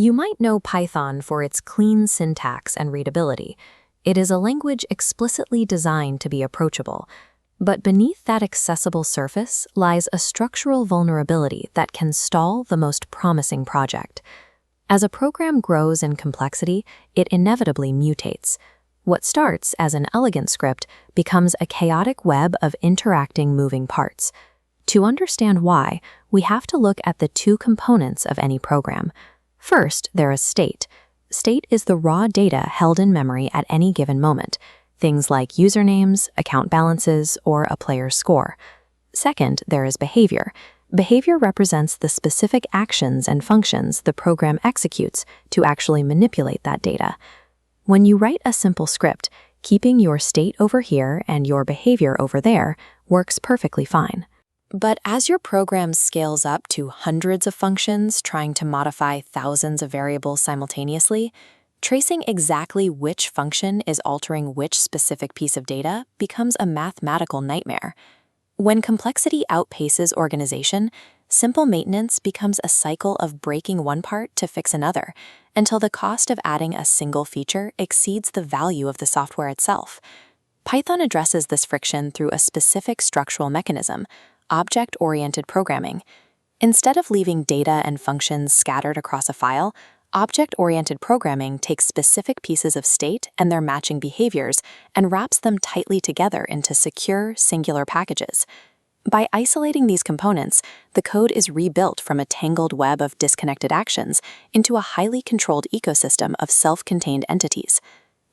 You might know Python for its clean syntax and readability. It is a language explicitly designed to be approachable. But beneath that accessible surface lies a structural vulnerability that can stall the most promising project. As a program grows in complexity, it inevitably mutates. What starts as an elegant script becomes a chaotic web of interacting moving parts. To understand why, we have to look at the two components of any program. First, there is state. State is the raw data held in memory at any given moment, things like usernames, account balances, or a player's score. Second, there is behavior. Behavior represents the specific actions and functions the program executes to actually manipulate that data. When you write a simple script, keeping your state over here and your behavior over there works perfectly fine. But as your program scales up to hundreds of functions trying to modify thousands of variables simultaneously, tracing exactly which function is altering which specific piece of data becomes a mathematical nightmare. When complexity outpaces organization, simple maintenance becomes a cycle of breaking one part to fix another, until the cost of adding a single feature exceeds the value of the software itself. Python addresses this friction through a specific structural mechanism, object-oriented programming. Instead of leaving data and functions scattered across a file, object-oriented programming takes specific pieces of state and their matching behaviors and wraps them tightly together into secure, singular packages. By isolating these components, the code is rebuilt from a tangled web of disconnected actions into a highly controlled ecosystem of self-contained entities.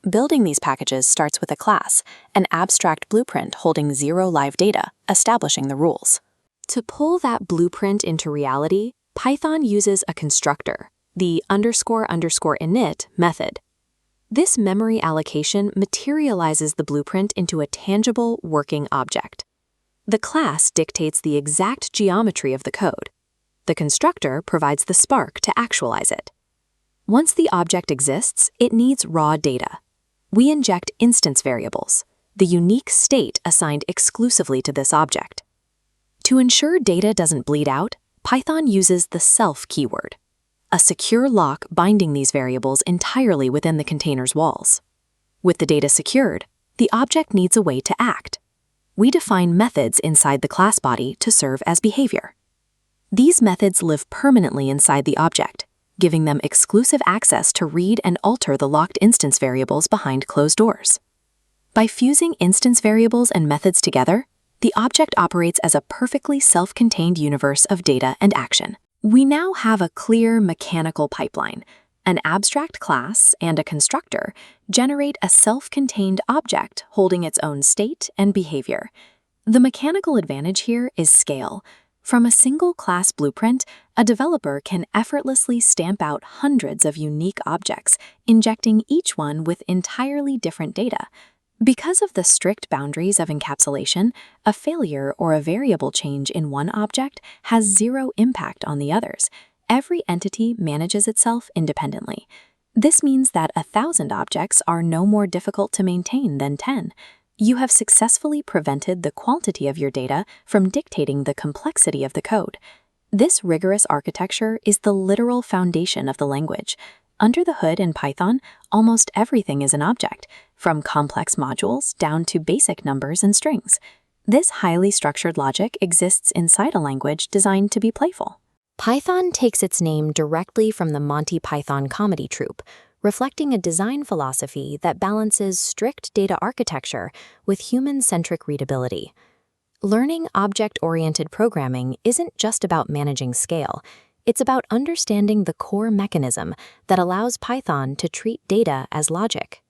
Building these packages starts with a class, an abstract blueprint holding 0 live data, establishing the rules. To pull that blueprint into reality, Python uses a constructor, the __init method. This memory allocation materializes the blueprint into a tangible, working object. The class dictates the exact geometry of the code. The constructor provides the spark to actualize it. Once the object exists, it needs raw data. We inject instance variables, the unique state assigned exclusively to this object. To ensure data doesn't bleed out, Python uses the self keyword, a secure lock binding these variables entirely within the container's walls. With the data secured, the object needs a way to act. We define methods inside the class body to serve as behavior. These methods live permanently inside the object, giving them exclusive access to read and alter the locked instance variables behind closed doors. By fusing instance variables and methods together, the object operates as a perfectly self-contained universe of data and action. We now have a clear mechanical pipeline. An abstract class and a constructor generate a self-contained object holding its own state and behavior. The mechanical advantage here is scale. From a single class blueprint, a developer can effortlessly stamp out hundreds of unique objects, injecting each one with entirely different data. Because of the strict boundaries of encapsulation, a failure or a variable change in one object has zero impact on the others. Every entity manages itself independently. This means that 1,000 objects are no more difficult to maintain than 10. You have successfully prevented the quantity of your data from dictating the complexity of the code. This rigorous architecture is the literal foundation of the language. Under the hood in Python, almost everything is an object, from complex modules down to basic numbers and strings. This highly structured logic exists inside a language designed to be playful. Python takes its name directly from the Monty Python comedy troupe, reflecting a design philosophy that balances strict data architecture with human-centric readability. Learning object-oriented programming isn't just about managing scale. It's about understanding the core mechanism that allows Python to treat data as logic.